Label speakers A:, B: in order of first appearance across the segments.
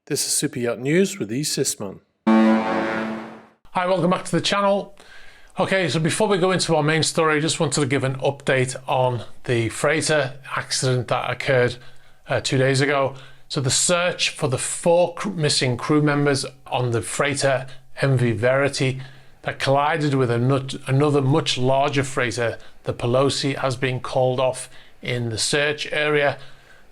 A: This is Super Yacht News with eSysman.
B: Hi, welcome back to the channel. Okay, so before we go into our main story, I just wanted to give an update on the freighter accident that occurred 2 days ago. So the search for the 4 missing crew members on the freighter MV Verity that collided with another much larger freighter, the Pelosi, has been called off in the search area.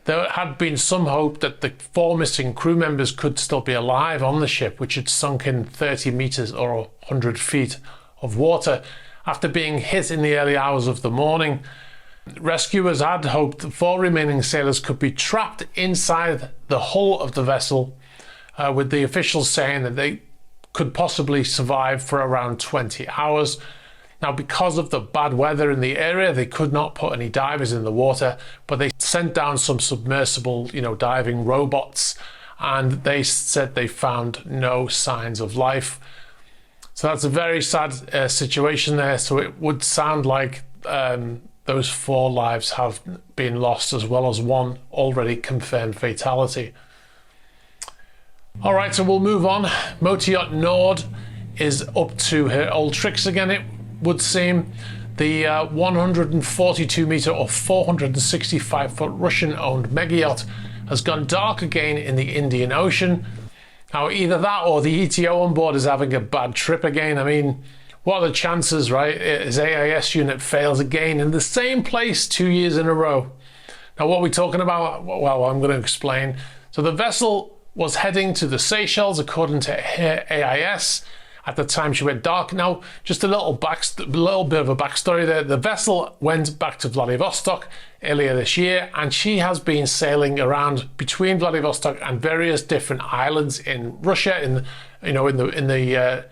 B: There had been some hope that the 4 missing crew members could still be alive on the ship, which had sunk in 30 meters or 100 feet of water after being hit in the early hours of the morning. Rescuers had hoped the 4 remaining sailors could be trapped inside the hull of the vessel, with the officials saying that they could possibly survive for around 20 hours. Now, because of the bad weather in the area, they could not put any divers in the water, but they sent down some submersible, diving robots, and they said they found no signs of life. So that's a very sad situation there. So it would sound like those 4 lives have been lost, as well as 1 already confirmed fatality. All right, so we'll move on. MotorYacht Nord is up to her old tricks again, it would seem. The 142 meter or 465 foot Russian owned MegaYacht has gone dark again in the Indian Ocean. Now, either that or the ETO on board is having a bad trip again. I mean, what are the chances, right? His AIS unit fails again in the same place 2 years in a row. Now, what are we talking about? Well, I'm going to explain. So the vessel was heading to the Seychelles according to her AIS. At the time she went dark. Now, just a little bit of a backstory there. The vessel went back to Vladivostok earlier this year, and she has been sailing around between Vladivostok and various different islands in Russia, in the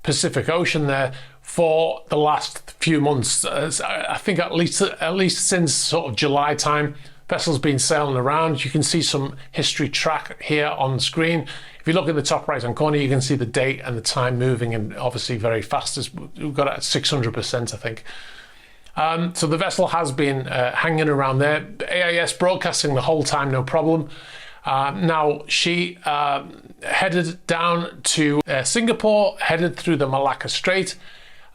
B: Pacific Ocean there, for the last few months. I think at least since sort of July time. Vessel's been sailing around. You can see some history track here on the screen. If you look in the top right hand corner, you can see the date and the time moving, and obviously very fast. We've got it at 600%, I think. So the vessel has been hanging around there. AIS broadcasting the whole time, no problem. Now she headed down to Singapore, headed through the Malacca Strait.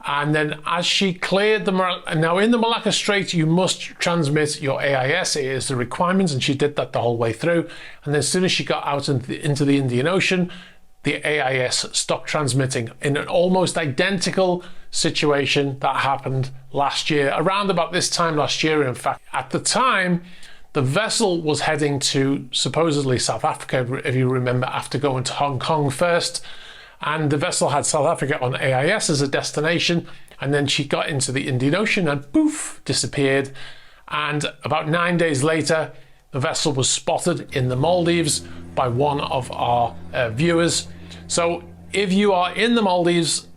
B: And then as she cleared now in the Malacca Strait, you must transmit your AIS. It is the requirements, and she did that the whole way through. And then as soon as she got out into the Indian Ocean, the AIS stopped transmitting in an almost identical situation that happened last year, around about this time last year. In fact, at the time, the vessel was heading to supposedly South Africa, if you remember, after going to Hong Kong first. And the vessel had South Africa on AIS as a destination, and then she got into the Indian Ocean and poof, disappeared. And about 9 days later, the vessel was spotted in the Maldives by one of our viewers. So if you are in the Maldives,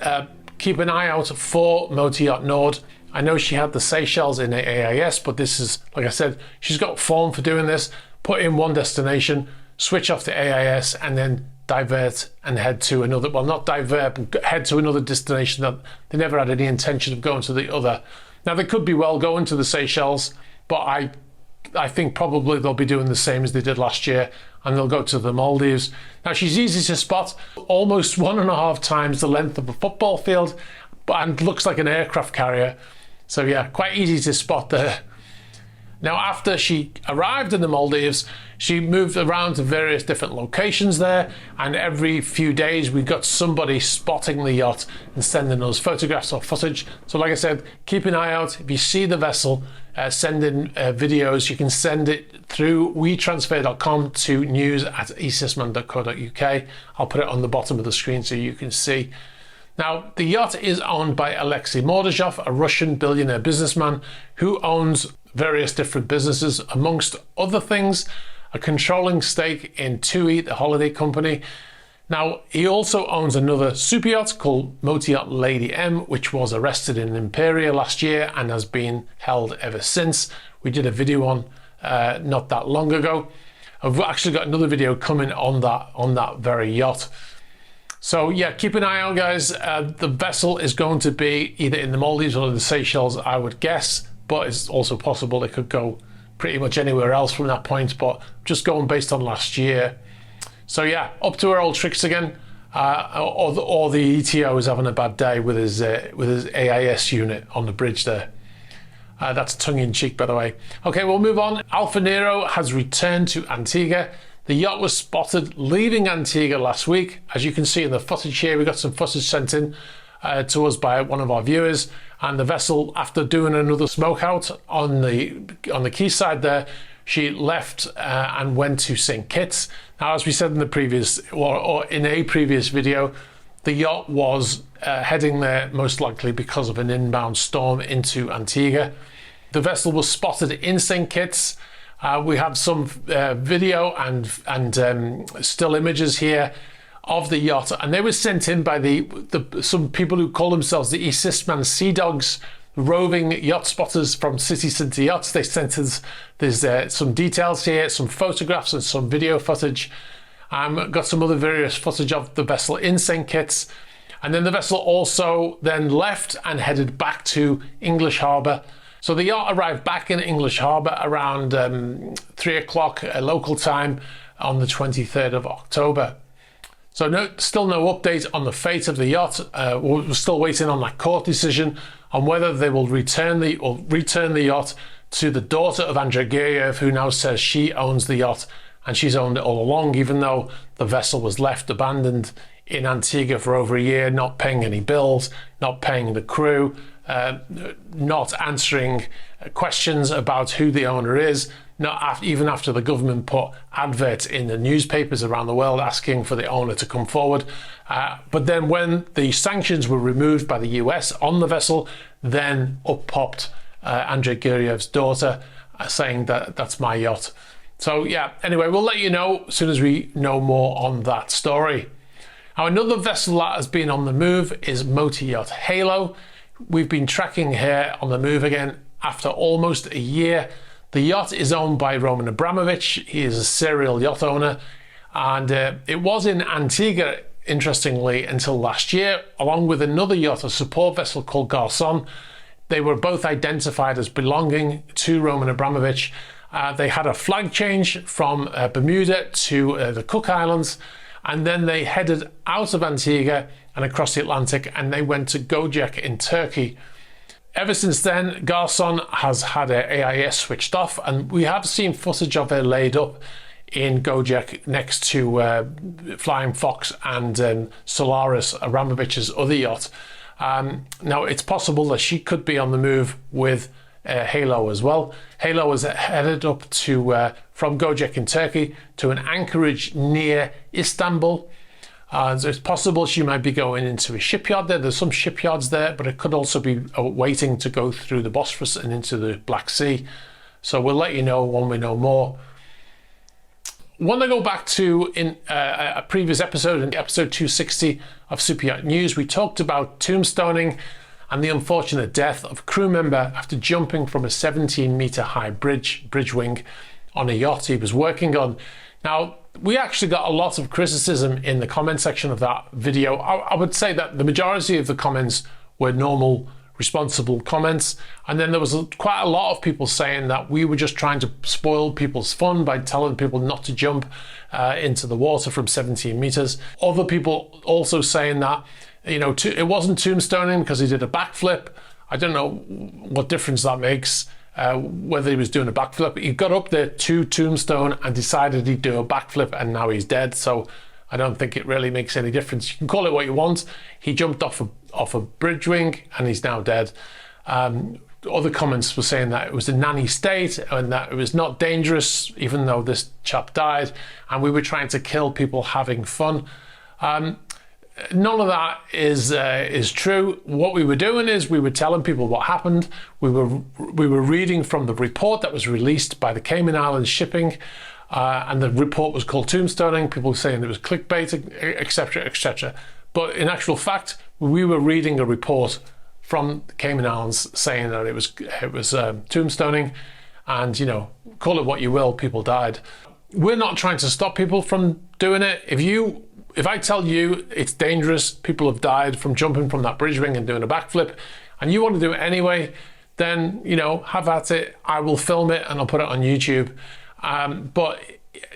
B: keep an eye out for MotorYacht Nord. I know she had the Seychelles in the AIS, but this is, like I said, she's got form for doing this. Put in one destination, switch off the AIS, and then divert and head to another, well, not divert, but head to another destination that they never had any intention of going to the other. Now, they could be well going to the Seychelles, but I think probably they'll be doing the same as they did last year, and they'll go to the Maldives. Now, she's easy to spot, almost 1.5 times the length of a football field, and looks like an aircraft carrier. So yeah, quite easy to spot there. Now, after she arrived in the Maldives, she moved around to various different locations there, and every few days we got somebody spotting the yacht and sending us photographs or footage. So like I said, keep an eye out. If you see the vessel, send in videos. You can send it through wetransfer.com to news@esysman.co.uk. I'll put it on the bottom of the screen so you can see. Now, the yacht is owned by Alexei Mordashov, a Russian billionaire businessman who owns various different businesses, amongst other things, a controlling stake in TUI, the holiday company. Now, he also owns another super yacht called MotorYacht Lady M, which was arrested in Imperia last year and has been held ever since. We did a video on not that long ago. I've actually got another video coming on that very yacht. So yeah, keep an eye out, guys. The vessel is going to be either in the Maldives or the Seychelles, I would guess, but it's also possible it could go pretty much anywhere else from that point, but just going based on last year. So yeah, up to her old tricks again. Or the ETO is having a bad day with his AIS unit on the bridge there. That's tongue-in-cheek, by the way. Okay, we'll move on. Alfa Nero has returned to Antigua. The yacht was spotted leaving Antigua last week. As you can see in the footage here, we got some footage sent in to us by one of our viewers, and the vessel, after doing another smoke out on the quayside there, she left and went to St. Kitts. Now, as we said in the previous, or in a previous video, the yacht was heading there most likely because of an inbound storm into Antigua. The vessel was spotted in St. Kitts. We have some video and still images here of the yacht, and they were sent in by some people who call themselves the East Sistman Sea Dogs, roving yacht spotters from City Centre Yachts. They sent us, there's some details here, some photographs and some video footage. Got some other various footage of the vessel in St. Kitts. And then the vessel also then left and headed back to English Harbour. So the yacht arrived back in English Harbour around 3 o'clock local time on the 23rd of October. So still no update on the fate of the yacht. We're still waiting on that court decision on whether they will return the yacht to the daughter of Andrei Guryev, who now says she owns the yacht and she's owned it all along, even though the vessel was left abandoned in Antigua for over a year, not paying any bills, not paying the crew, not answering questions about who the owner is, even after the government put adverts in the newspapers around the world asking for the owner to come forward. But then when the sanctions were removed by the US on the vessel, then up popped Andrei Guryev's daughter saying that that's my yacht. So yeah, anyway, we'll let you know as soon as we know more on that story. Now, another vessel that has been on the move is motor yacht Halo. We've been tracking her on the move again after almost a year. The yacht is owned by Roman Abramovich. He is a serial yacht owner, and it was in Antigua, interestingly, until last year, along with another yacht, a support vessel called Garçon. They were both identified as belonging to Roman Abramovich. They had a flag change from Bermuda to the Cook Islands, and then they headed out of Antigua and across the Atlantic, and they went to Gojek in Turkey. Ever since then, Garçon has had her AIS switched off, and we have seen footage of her laid up in Gojek next to Flying Fox and Solaris, Abramovich's other yacht. Now, it's possible that she could be on the move with Halo as well. Halo is headed up to from Gojek in Turkey to an anchorage near Istanbul. So it's possible she might be going into a shipyard there. There's some shipyards there, but it could also be waiting to go through the Bosphorus and into the Black Sea. So we'll let you know when we know more. I want to go back to in a previous episode, in episode 260 of SuperYacht News. We talked about tombstoning and the unfortunate death of a crew member after jumping from a 17-meter high bridge wing on a yacht he was working on. Now, we actually got a lot of criticism in the comment section of that video. I would say that the majority of the comments were normal, responsible comments, and then there was quite a lot of people saying that we were just trying to spoil people's fun by telling people not to jump into the water from 17 meters. Other people also saying that, you know, it wasn't tombstoning because he did a backflip. I don't know what difference that makes. Whether he was doing a backflip. He got up there to tombstone and decided he'd do a backflip, and now he's dead. So I don't think it really makes any difference. You can call it what you want. He jumped off a bridge wing and he's now dead. Other comments were saying that it was a nanny state and that it was not dangerous, even though this chap died, and we were trying to kill people having fun. None of that is true. What we were doing is we were telling people what happened. We were reading from the report that was released by the Cayman Islands Shipping, and the report was called tombstoning. People were saying it was clickbait, etc., etc. But in actual fact, we were reading a report from the Cayman Islands saying that it was tombstoning, and, you know, call it what you will, people died. We're not trying to stop people from doing it. If I tell you it's dangerous, people have died from jumping from that bridge wing and doing a backflip, and you want to do it anyway, then, you know, have at it. I will film it and I'll put it on YouTube. But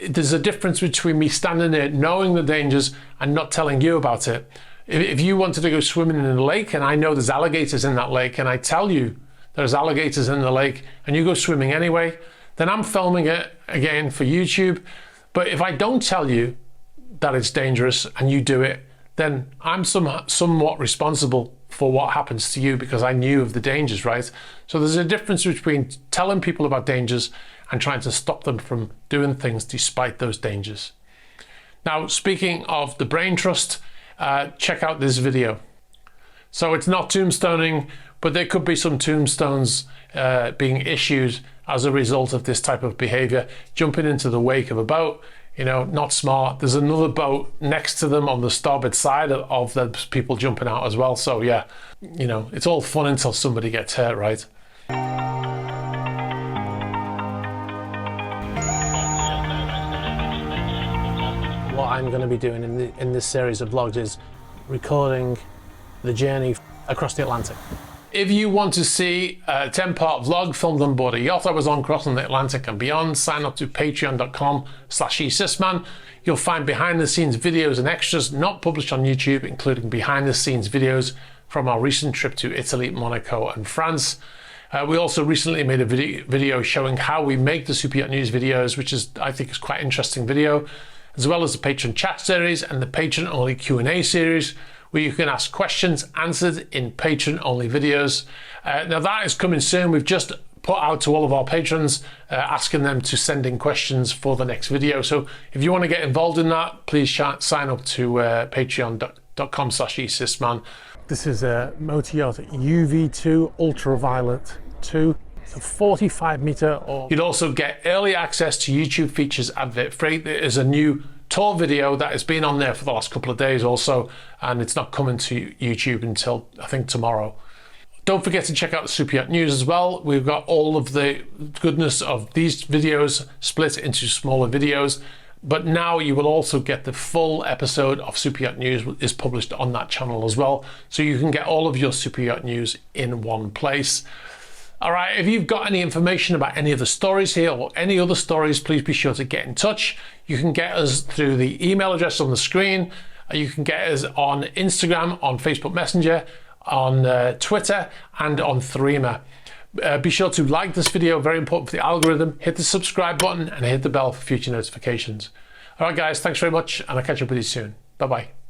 B: there's a difference between me standing there knowing the dangers and not telling you about it. If you wanted to go swimming in a lake and I know there's alligators in that lake and I tell you there's alligators in the lake and you go swimming anyway, then I'm filming it again for YouTube. But if I don't tell you that it's dangerous and you do it, then I'm somewhat responsible for what happens to you because I knew of the dangers, right? So there's a difference between telling people about dangers and trying to stop them from doing things despite those dangers. Now, speaking of the brain trust, check out this video. So it's not tombstoning, but there could be some tombstones being issued as a result of this type of behavior. Jumping into the wake of a boat, you know, not smart. There's another boat next to them on the starboard side of the people jumping out as well. So yeah, you know, it's all fun until somebody gets hurt, right? What I'm going to be doing in this series of vlogs is recording the journey across the Atlantic. If you want to see a 10-part vlog filmed on board a yacht I was on crossing the Atlantic and beyond, sign up to patreon.com/esysman. You'll find behind the scenes videos and extras not published on YouTube, including behind the scenes videos from our recent trip to Italy, Monaco and France. We also recently made a video showing how we make the Super Yacht News videos, which is, I think, is quite an interesting video, as well as the patron chat series and the patron only Q&A series, where you can ask questions answered in patron-only videos. Now that is coming soon. We've just put out to all of our patrons, asking them to send in questions for the next video. So if you want to get involved in that, please sign up to patreon.com/esysman. This is a motor yacht UV2 Ultraviolet 2. It's a 45 meter. You'd also get early access to YouTube features advert free. There is a new tour video that has been on there for the last couple of days also, and it's not coming to YouTube until I think tomorrow. Don't forget to check out the Super Yacht News as well. We've got all of the goodness of these videos split into smaller videos, but now you will also get the full episode of Super Yacht News is published on that channel as well, so you can get all of your Super Yacht News in one place. All right, if you've got any information about any of the stories here or any other stories, please be sure to get in touch. You can get us through the email address on the screen. You can get us on Instagram, on Facebook Messenger, on Twitter, and on Threema. Be sure to like this video, very important for the algorithm. Hit the subscribe button and hit the bell for future notifications. All right, guys, thanks very much, and I'll catch up with you soon. Bye-bye.